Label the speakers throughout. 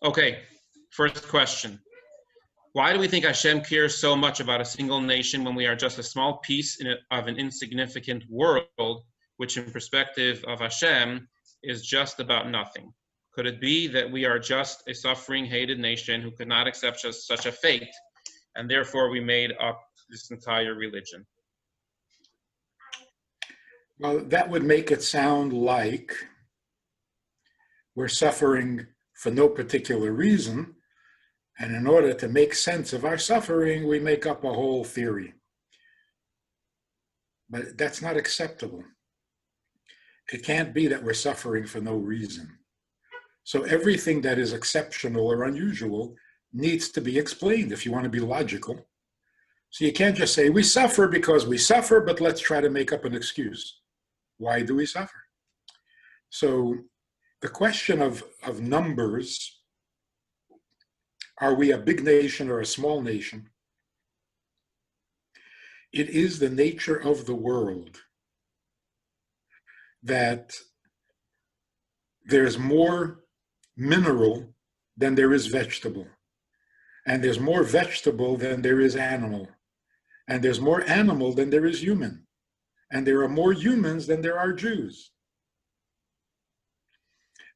Speaker 1: Okay, first question. Why do we think Hashem cares so much about a single nation when we are just a small piece of an insignificant world, which in perspective of Hashem is just about nothing? Could it be that we are just a suffering, hated nation who could not accept just such a fate, and therefore we made up this entire religion?
Speaker 2: Well, that would make it sound like we're suffering for no particular reason, and in order to make sense of our suffering, we make up a whole theory. But that's not acceptable. It can't be that we're suffering for no reason. So everything that is exceptional or unusual needs to be explained if you want to be logical. So you can't just say, we suffer because we suffer, but let's try to make up an excuse. Why do we suffer? So the question of numbers, are we a big nation or a small nation? It is the nature of the world that there's more mineral than there is vegetable. And there's more vegetable than there is animal. And there's more animal than there is human. And there are more humans than there are Jews.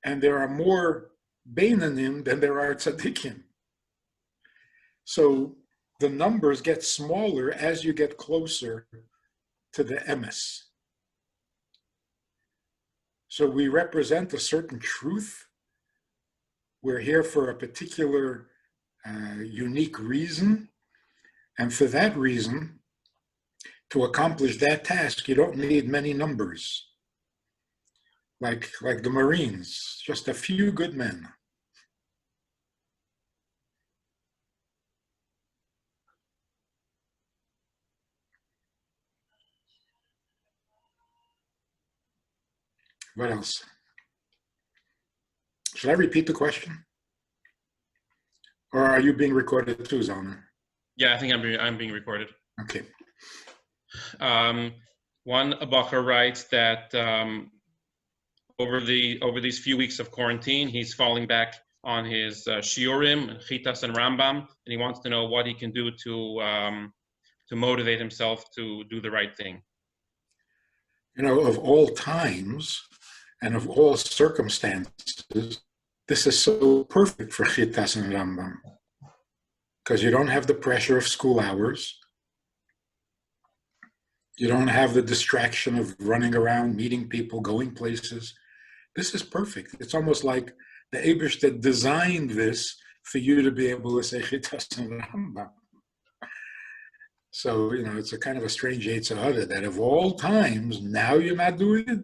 Speaker 2: And there are more Beinanim than there are Tzaddikim. So the numbers get smaller as you get closer to the emes. So we represent a certain truth. We're here for a particular unique reason. And for that reason, to accomplish that task, you don't need many numbers. Like the Marines, just a few good men. What else? Should I repeat the question? Or are you being recorded too, Zalman?
Speaker 1: Yeah, I think I'm being recorded.
Speaker 2: Okay.
Speaker 1: One Abacha writes that over these few weeks of quarantine, he's falling back on his shiurim, chitas, and Rambam, and he wants to know what he can do to motivate himself to do the right thing.
Speaker 2: You know, of all times and of all circumstances, this is so perfect for chitas and Rambam, because you don't have the pressure of school hours. You don't have the distraction of running around, meeting people, going places. This is perfect. It's almost like the Eibishter designed this for you to be able to say Chitas and Rambam. So, you know, it's a kind of a strange Yetzer Hara that of all times, now you're not doing it.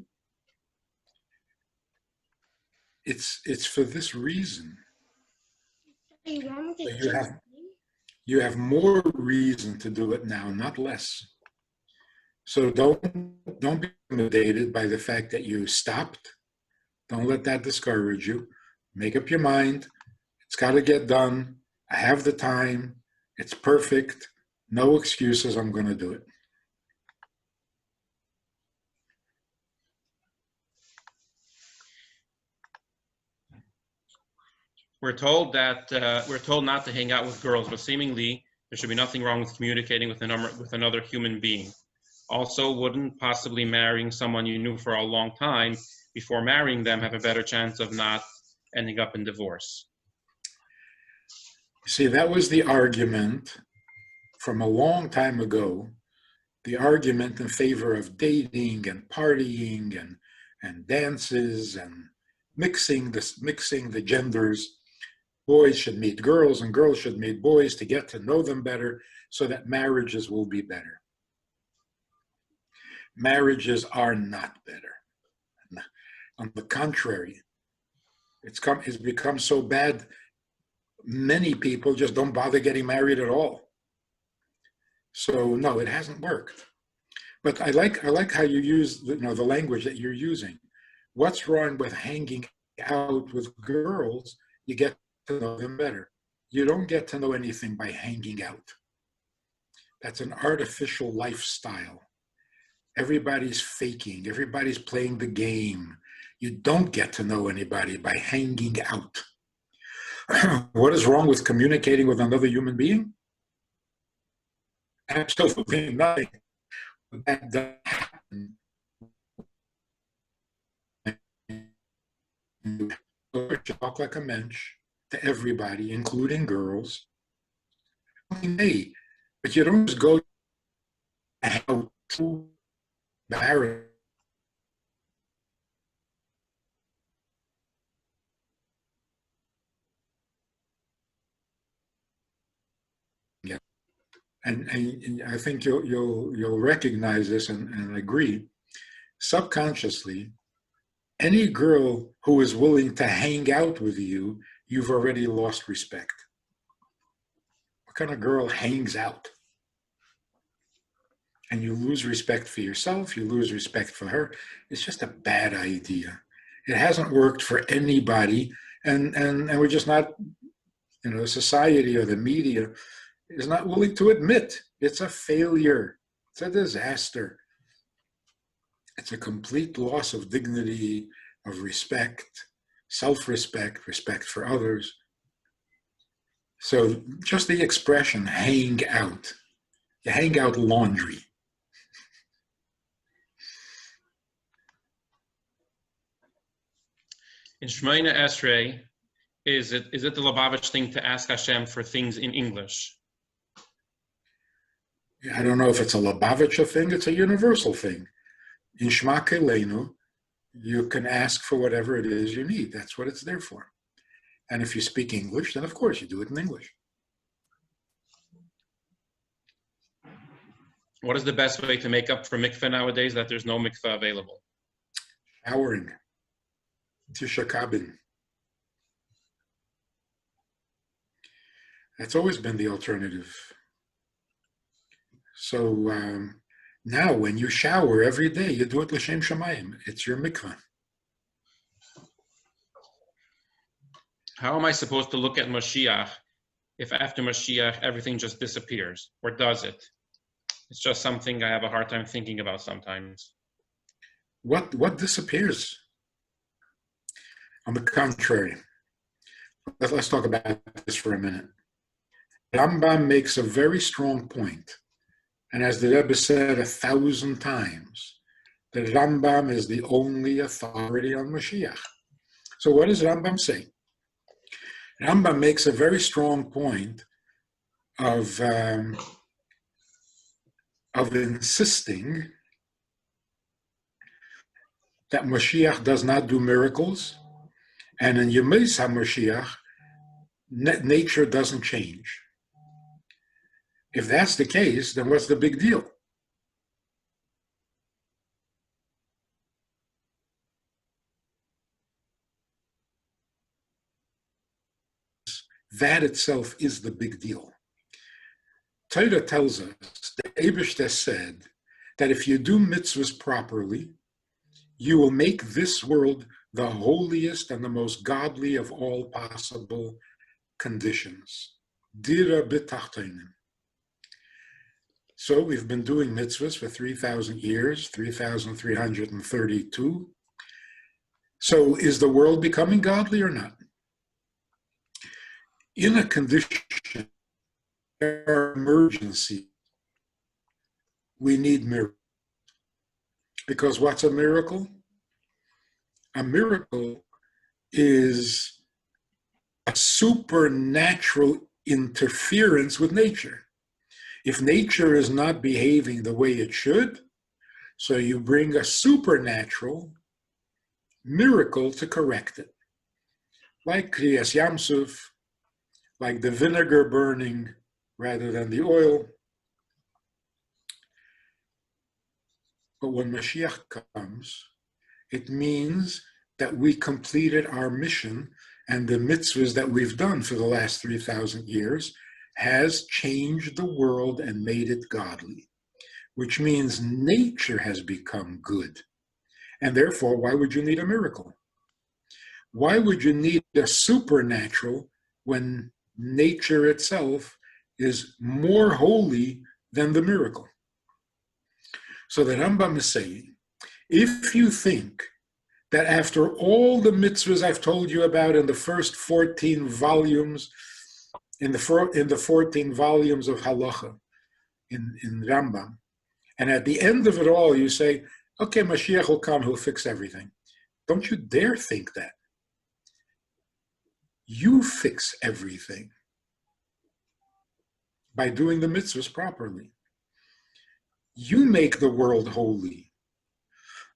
Speaker 2: It's for this reason. So you have more reason to do it now, not less. So don't be intimidated by the fact that you stopped. Don't let that discourage you. Make up your mind. It's got to get done. I have the time. It's perfect. No excuses. I'm going to do it.
Speaker 1: We're told not to hang out with girls, but seemingly there should be nothing wrong with communicating with another human being. Also, wouldn't possibly marrying someone you knew for a long time before marrying them have a better chance of not ending up in divorce?
Speaker 2: See, that was the argument from a long time ago, the argument in favor of dating and partying and dances and mixing the genders. Boys should meet girls and girls should meet boys to get to know them better so that marriages will be better. Marriages are not better. On the contrary, it's become so bad, many people just don't bother getting married at all. So no, it hasn't worked. But I like how you use the language that you're using. What's wrong with hanging out with girls? You get to know them better. You don't get to know anything by hanging out. That's an artificial lifestyle. Everybody's faking. Everybody's playing the game. You don't get to know anybody by hanging out. What is wrong with communicating with another human being? Absolutely nothing. That doesn't happen. You talk like a mensch to everybody, including girls. Hey, but you don't just go how too embarrassing. Yeah. And I think you'll recognize this and agree. Subconsciously, any girl who is willing to hang out with you, you've already lost respect. What kind of girl hangs out? And you lose respect for yourself, you lose respect for her. It's just a bad idea. It hasn't worked for anybody, and we're just not, society or the media is not willing to admit it's a failure. It's a disaster. It's a complete loss of dignity, of respect, self-respect, respect for others. So just the expression hang out. You hang out laundry.
Speaker 1: In Shemona Esrei, is it the Lubavitch thing to ask Hashem for things in English?
Speaker 2: I don't know if it's a Lubavitcher thing, it's a universal thing. In Shema Kelenu, you can ask for whatever it is you need. That's what it's there for. And if you speak English, then of course you do it in English.
Speaker 1: What is the best way to make up for mikveh nowadays that there's no mikveh available?
Speaker 2: Showering. Tisha Kabin. That's always been the alternative. So now when you shower every day, you do it l'shem shamayim. It's your mikvah.
Speaker 1: How am I supposed to look at Mashiach if after Mashiach everything just disappears? Or does it? It's just something I have a hard time thinking about sometimes.
Speaker 2: What disappears? On the contrary, let's talk about this for a minute. Rambam makes a very strong point, and as the Rebbe said 1,000 times, that Rambam is the only authority on Mashiach. So what does Rambam say? Rambam makes a very strong point of insisting that Mashiach does not do miracles, and in Yemais HaMashiach, nature doesn't change. If that's the case, then what's the big deal? That itself is the big deal. Torah tells us, the Eibishter said, that if you do mitzvahs properly, you will make this world the holiest and the most godly of all possible conditions. Dira b'tachtonim. So we've been doing mitzvahs for 3,000 years, 3,332. So is the world becoming godly or not? In a condition of emergency, we need miracles. Because what's a miracle? A miracle is a supernatural interference with nature. If nature is not behaving the way it should, so you bring a supernatural miracle to correct it. Like Kriyas Yamsuf, like the vinegar burning rather than the oil. But when Mashiach comes, it means that we completed our mission, and the mitzvahs that we've done for the last 3,000 years has changed the world and made it godly, which means nature has become good. And therefore, why would you need a miracle? Why would you need a supernatural when nature itself is more holy than the miracle? So the Rambam is saying, if you think that after all the mitzvahs I've told you about in the first 14 volumes, in the 14 volumes of Halacha in Rambam, and at the end of it all, you say, okay, Mashiach will come, he'll fix everything. Don't you dare think that. You fix everything by doing the mitzvahs properly. You make the world holy.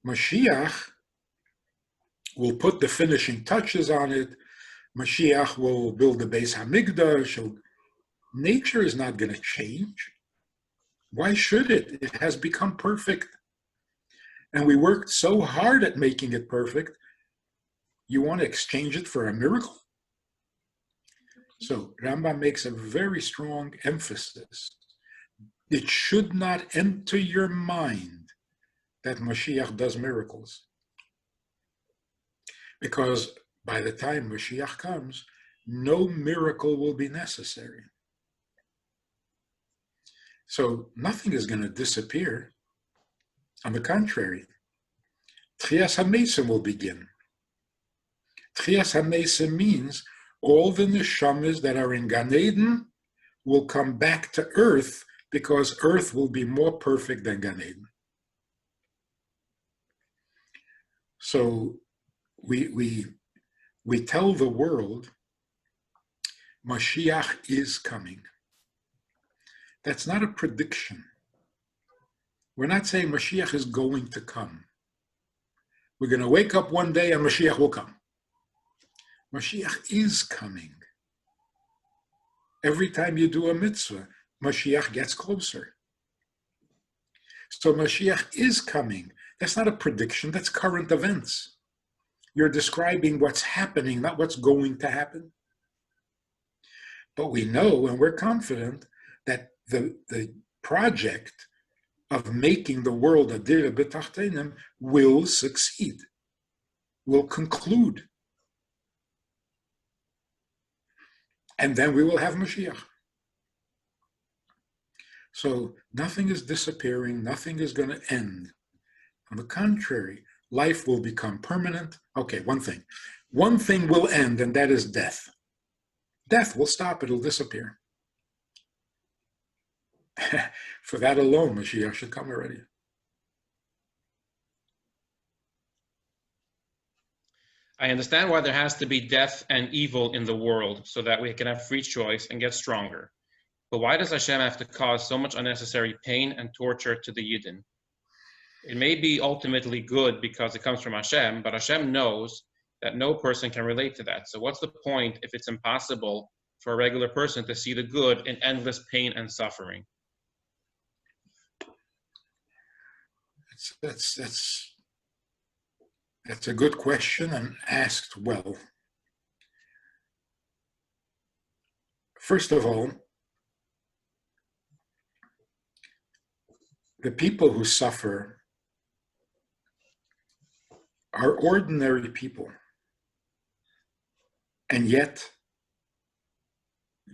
Speaker 2: Mashiach will put the finishing touches on it. Mashiach will build the Beis Hamikdash. Nature is not going to change. Why should it? It has become perfect. And we worked so hard at making it perfect. You want to exchange it for a miracle? So Rambam makes a very strong emphasis. It should not enter your mind that Mashiach does miracles. Because by the time Mashiach comes, no miracle will be necessary. So nothing is going to disappear. On the contrary, Tchias HaMesim will begin. Tchias HaMesim means all the neshamas that are in Gan Eden will come back to earth because earth will be more perfect than Gan Eden. So we tell the world Mashiach is coming. That's not a prediction. We're not saying Mashiach is going to come. We're going to wake up one day and Mashiach will come. Mashiach is coming. Every time you do a mitzvah, Mashiach gets closer. So Mashiach is coming. That's not a prediction, that's current events. You're describing what's happening, not what's going to happen. But we know and we're confident that the project of making the world a dira b'tachtenim will succeed, will conclude. And then we will have Mashiach. So nothing is disappearing, nothing is going to end. On the contrary, life will become permanent. Okay, one thing will end, and that is death. Death will stop, it'll disappear. For that alone, Mashiach should come already.
Speaker 1: I understand why there has to be death and evil in the world so that we can have free choice and get stronger. But why does Hashem have to cause so much unnecessary pain and torture to the Yidden? It may be ultimately good because it comes from Hashem, but Hashem knows that no person can relate to that. So what's the point if it's impossible for a regular person to see the good in endless pain and suffering?
Speaker 2: That's a good question and asked well. First of all, the people who suffer are ordinary people, and yet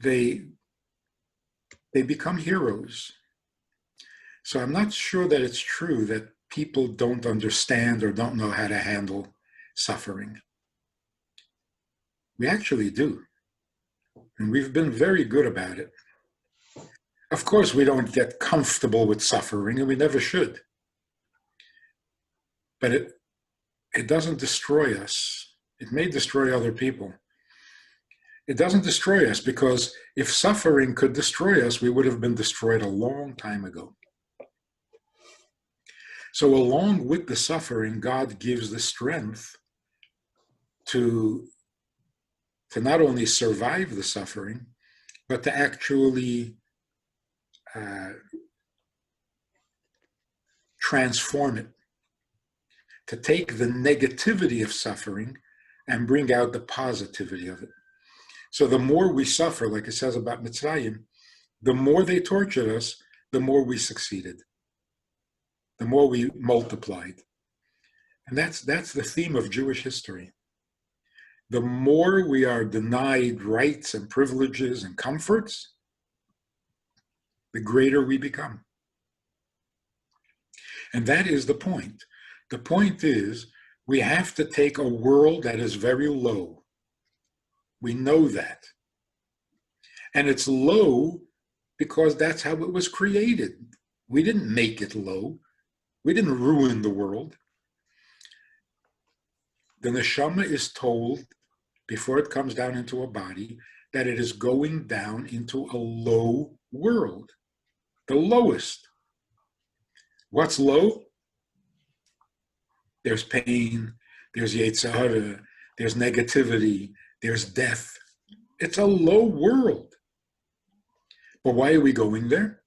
Speaker 2: they become heroes. So I'm not sure that it's true that people don't understand or don't know how to handle suffering. We actually do, and we've been very good about it. Of course, we don't get comfortable with suffering, and we never should. But it doesn't destroy us. It may destroy other people. It doesn't destroy us because if suffering could destroy us, we would have been destroyed a long time ago. So along with the suffering, God gives the strength to not only survive the suffering, but to actually transform it, to take the negativity of suffering and bring out the positivity of it. So the more we suffer, like it says about Mitzrayim, the more they tortured us, the more we succeeded, the more we multiplied. And that's the theme of Jewish history. The more we are denied rights and privileges and comforts, the greater we become. And that is the point. The point is, We have to take a world that is very low. We know that. And it's low because that's how it was created. We didn't make it low. We didn't ruin the world. The neshama is told, before it comes down into a body, that it is going down into a low world, the lowest. What's low? There's pain, there's Yetzer Hara, there's negativity, there's death. It's a low world. But why are we going there?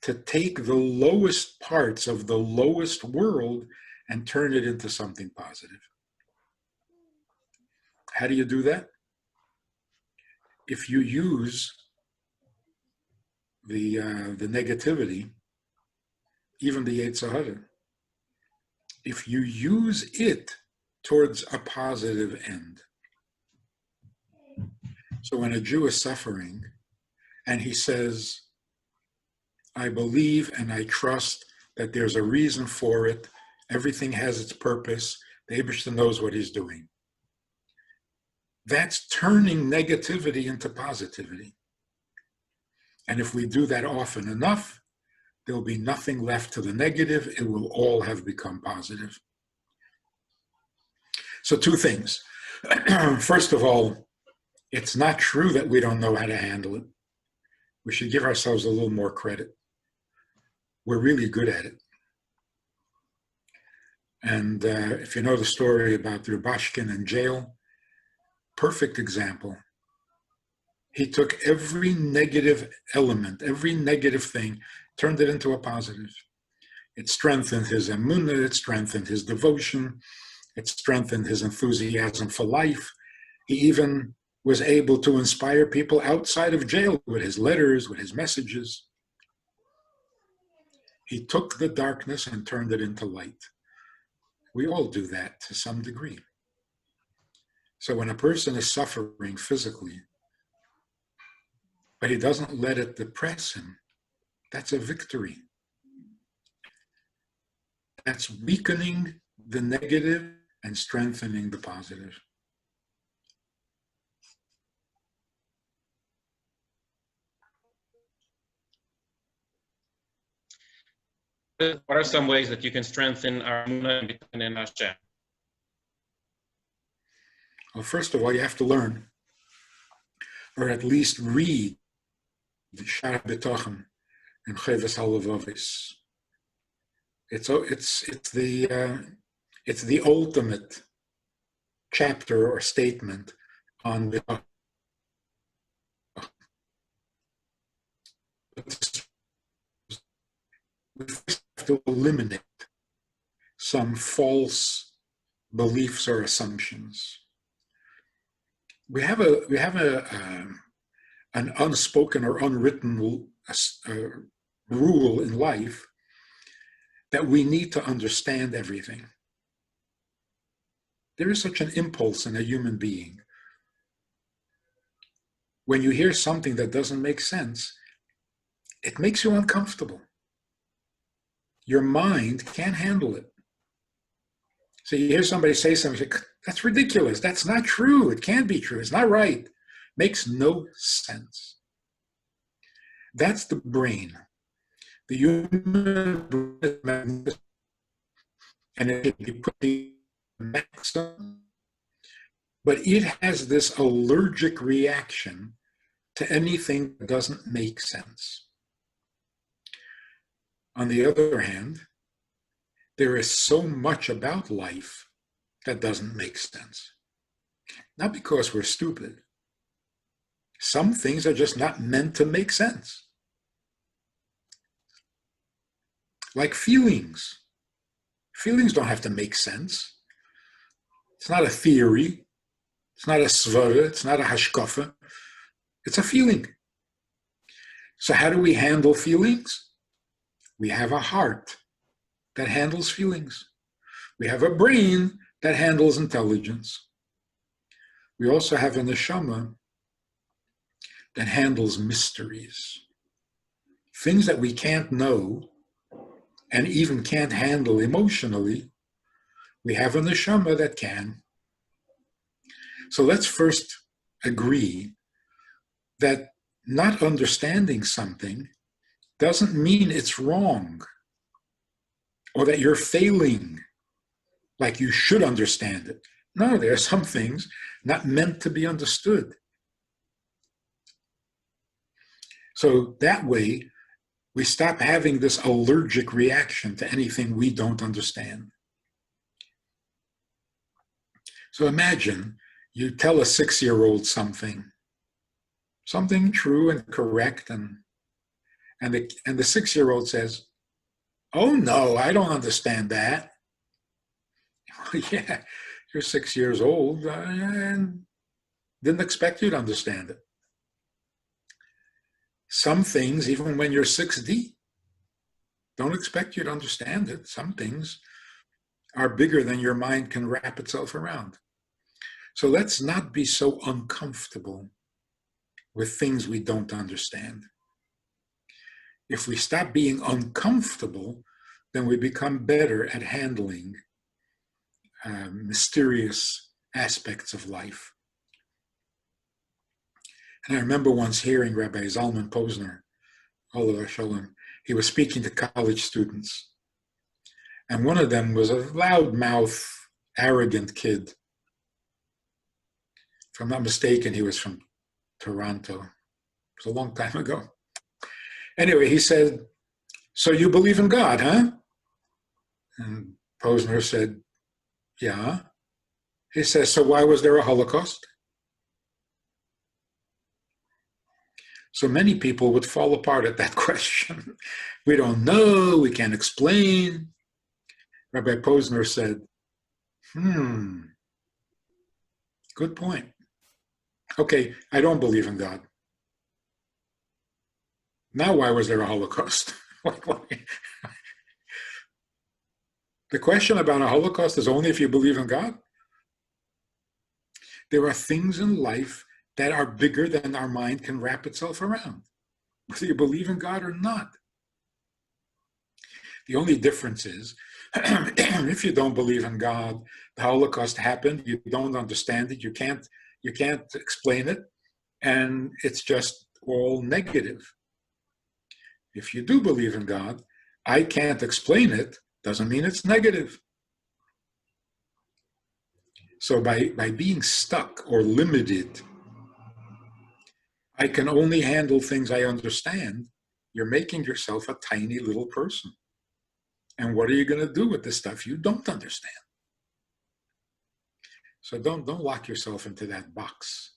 Speaker 2: To take the lowest parts of the lowest world and turn it into something positive. How do you do that? If you use the negativity, even the Yetzer Hara, if you use it towards a positive end. So when a Jew is suffering and he says, I believe and I trust that there's a reason for it, everything has its purpose, the Eibishter knows what he's doing. That's turning negativity into positivity. And if we do that often enough, there'll be nothing left to the negative. It will all have become positive. So two things. First of all, it's not true that we don't know how to handle it. We should give ourselves a little more credit. We're really good at it. And if you know the story about Rubashkin in jail, perfect example. He took every negative element, every negative thing, turned it into a positive. It strengthened his emunah, it strengthened his devotion, it strengthened his enthusiasm for life. He even was able to inspire people outside of jail with his letters, with his messages. He took the darkness and turned it into light. We all do that to some degree. So when a person is suffering physically, but he doesn't let it depress him, that's a victory. That's weakening the negative and strengthening the positive.
Speaker 1: What are some ways that you can strengthen our emunah in Hashem?
Speaker 2: Well, first of all, you have to learn, or at least read the Shara B'Tochen and Cheves HaLevavis. It's the ultimate chapter or statement on the. We first have to eliminate some false beliefs or assumptions. We have an unspoken or unwritten rule in life that we need to understand everything. There is such an impulse in a human being. When you hear something that doesn't make sense, it makes you uncomfortable. Your mind can't handle it. So you hear somebody say something, that's ridiculous, that's not true, it can't be true, it's not right. Makes no sense. That's the brain. The human brain is magnificent, and it can be put to maximum, but it has this allergic reaction to anything that doesn't make sense. On the other hand, there is so much about life that doesn't make sense. Not because we're stupid. Some things are just not meant to make sense. Like feelings. Feelings don't have to make sense. It's not a theory. It's not a svara. It's not a hashkafa. It's a feeling. So how do we handle feelings? We have a heart that handles feelings. We have a brain that handles intelligence. We also have a neshama that handles mysteries. Things that we can't know and even can't handle emotionally, We have a neshama that can. So let's first agree that not understanding something doesn't mean it's wrong or that you're failing, like you should understand it. No, there are some things not meant to be understood. So that way, we stop having this allergic reaction to anything we don't understand. So imagine you tell a 6-year-old something true and correct, and the 6-year-old says, "Oh no, I don't understand that." Well, yeah, you're 6 years old and didn't expect you to understand it. Some things, even when you're 6D, don't expect you to understand it. Some things are bigger than your mind can wrap itself around. So let's not be so uncomfortable with things we don't understand. If we stop being uncomfortable, then we become better at handling mysterious aspects of life. And I remember once hearing Rabbi Zalman Posner, Olav Shalom, he was speaking to college students. And one of them was a loudmouth, arrogant kid. If I'm not mistaken, he was from Toronto. It was a long time ago. Anyway, he said, "So you believe in God, huh?" And Posner said, "Yeah." He says, "So why was there a Holocaust?" So many people would fall apart at that question. We don't know, we can't explain. Rabbi Posner said, good point. Okay, I don't believe in God. Now why was there a Holocaust? The question about a Holocaust is only if you believe in God. There are things in life that are bigger than our mind can wrap itself around, whether you believe in God or not. The only difference is, if you don't believe in God, the Holocaust happened, you don't understand it, you can't explain it, and it's just all negative. If you do believe in God, I can't explain it, doesn't mean it's negative. So by being stuck or limited, I can only handle things I understand, you're making yourself a tiny little person. And what are you going to do with the stuff you don't understand? So don't lock yourself into that box.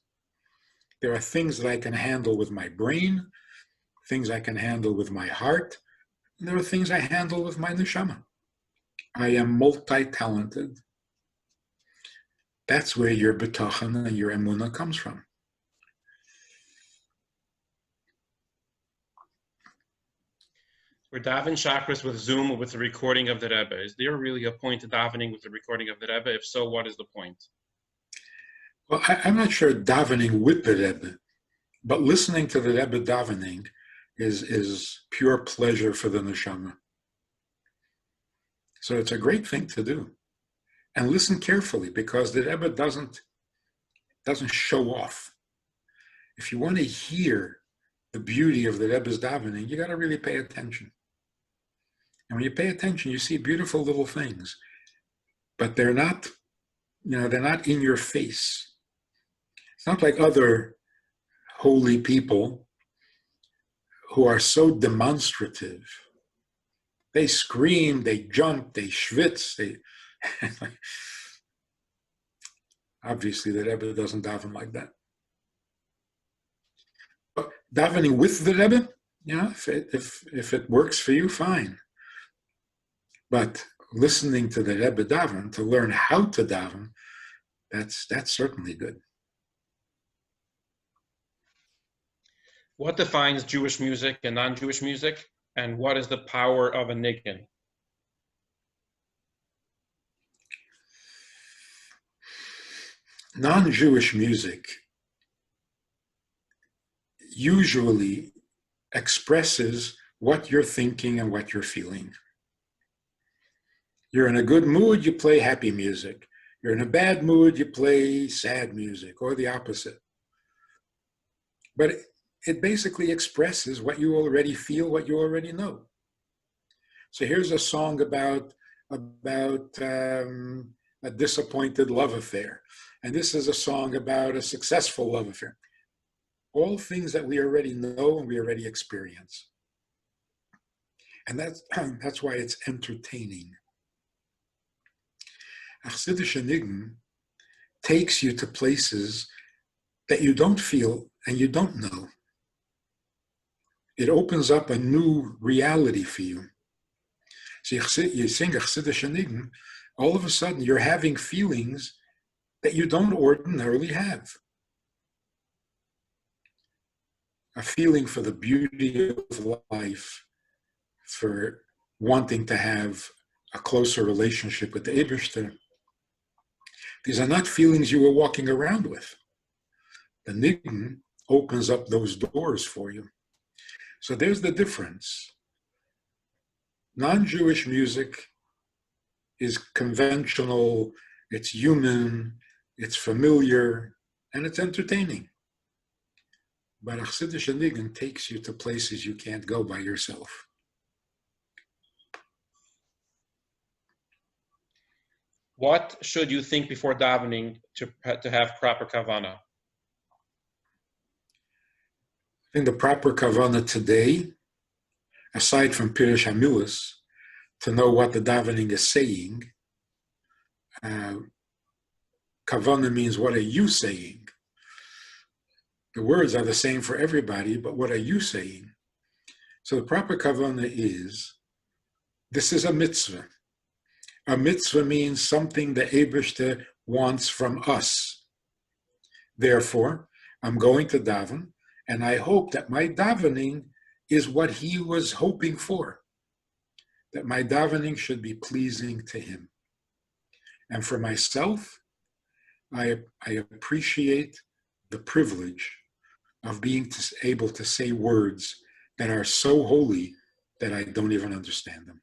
Speaker 2: There are things that I can handle with my brain, things I can handle with my heart, and there are things I handle with my neshama. I am multi-talented. That's where your bitachon and your emunah comes from.
Speaker 1: We're davening chakras with Zoom or with the recording of the Rebbe. Is there really a point to davening with the recording of the Rebbe? If so, what is the point?
Speaker 2: Well, I'm not sure davening with the Rebbe, but listening to the Rebbe davening is pure pleasure for the neshama. So it's a great thing to do. And listen carefully, because the Rebbe doesn't show off. If you want to hear the beauty of the Rebbe's davening, you got to really pay attention. And when you pay attention, you see beautiful little things, but they're not in your face. It's not like other holy people who are so demonstrative. They scream, they jump, they schwitz. Obviously, the Rebbe doesn't daven like that. But davening with the Rebbe, if it works for you, fine. But listening to the Rebbe daven, to learn how to daven, that's certainly good.
Speaker 1: What defines Jewish music and non-Jewish music? And what is the power of a niggin?
Speaker 2: Non-Jewish music usually expresses what you're thinking and what you're feeling. You're in a good mood, you play happy music. You're in a bad mood, you play sad music, or the opposite. But it basically expresses what you already feel, what you already know. So here's a song about a disappointed love affair. And this is a song about a successful love affair. All things that we already know and we already experience. And that's why it's entertaining. Chassidische Nigun takes you to places that you don't feel and you don't know. It opens up a new reality for you. So you sing a Chassidische Nigun, all of a sudden you're having feelings that you don't ordinarily have. A feeling for the beauty of life, for wanting to have a closer relationship with the Eibishter. These are not feelings you were walking around with. The Nigun opens up those doors for you. So there's the difference. Non-Jewish music is conventional, it's human, it's familiar, and it's entertaining. But Chassidische Nigun takes you to places you can't go by yourself.
Speaker 1: What should you think before davening to have proper kavana?
Speaker 2: I think the proper kavana today, aside from Pirush HaMilos, to know what the davening is saying, kavana means what are you saying? The words are the same for everybody, but what are you saying? So the proper kavana is, this is a mitzvah. A mitzvah means something the Eibishter wants from us. Therefore, I'm going to daven, and I hope that my davening is what he was hoping for. That my davening should be pleasing to him. And for myself, I appreciate the privilege of being able to say words that are so holy that I don't even understand them.